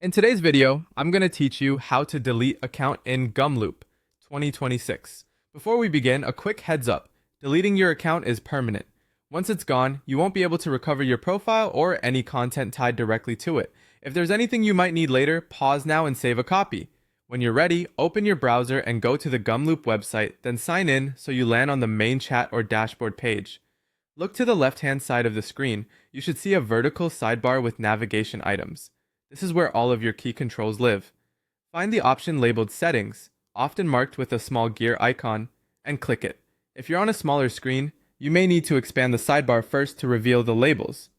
In today's video, I'm going to teach you how to delete account in Gumloop 2026. Before we begin, a quick heads up. Deleting your account is permanent. Once it's gone, you won't be able to recover your profile or any content tied directly to it. If there's anything you might need later, pause now and save a copy. When you're ready, open your browser and go to the Gumloop website, then sign in so you land on the main chat or dashboard page. Look to the left-hand side of the screen. You should see a vertical sidebar with navigation items. This is where all of your key controls live. Find the option labeled Settings, often marked with a small gear icon, and click it. If you're on a smaller screen, you may need to expand the sidebar first to reveal the labels.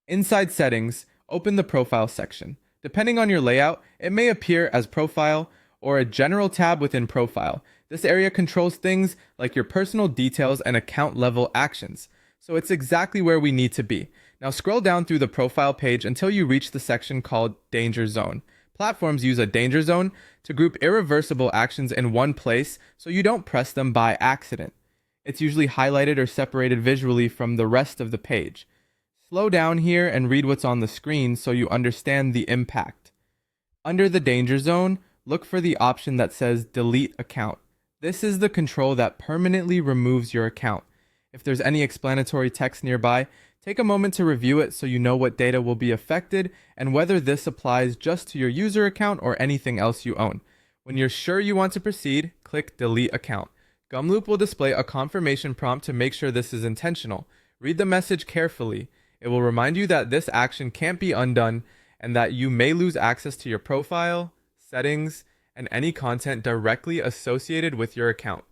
Inside Settings, open the Profile section. Depending on your layout, it may appear as Profile or a general tab within Profile. This area controls things like your personal details and account level actions, so it's exactly where we need to be. Now scroll down through the profile page until you reach the section called Danger Zone. Platforms use a danger zone to group irreversible actions in one place so you don't press them by accident. It's usually highlighted or separated visually from the rest of the page. Slow down here and read what's on the screen so you understand the impact. Under the danger zone, look for the option that says Delete Account. This is the control that permanently removes your account. If there's any explanatory text nearby, take a moment to review it so you know what data will be affected and whether this applies just to your user account or anything else you own. When you're sure you want to proceed, click Delete Account. Gumloop will display a confirmation prompt to make sure this is intentional. Read the message carefully. It will remind you that this action can't be undone and that you may lose access to your profile, settings, and any content directly associated with your account.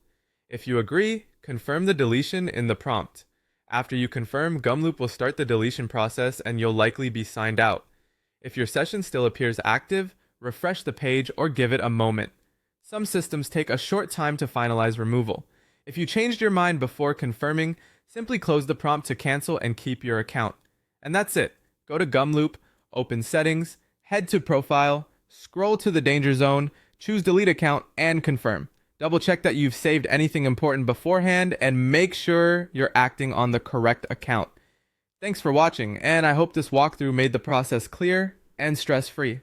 If you agree, confirm the deletion in the prompt. After you confirm, Gumloop will start the deletion process and you'll likely be signed out. If your session still appears active, refresh the page or give it a moment. Some systems take a short time to finalize removal. If you changed your mind before confirming, simply close the prompt to cancel and keep your account. And that's it. Go to Gumloop, open Settings, head to Profile, scroll to the Danger Zone, choose Delete Account, and confirm. Double check that you've saved anything important beforehand and make sure you're acting on the correct account. Thanks for watching, and I hope this walkthrough made the process clear and stress-free.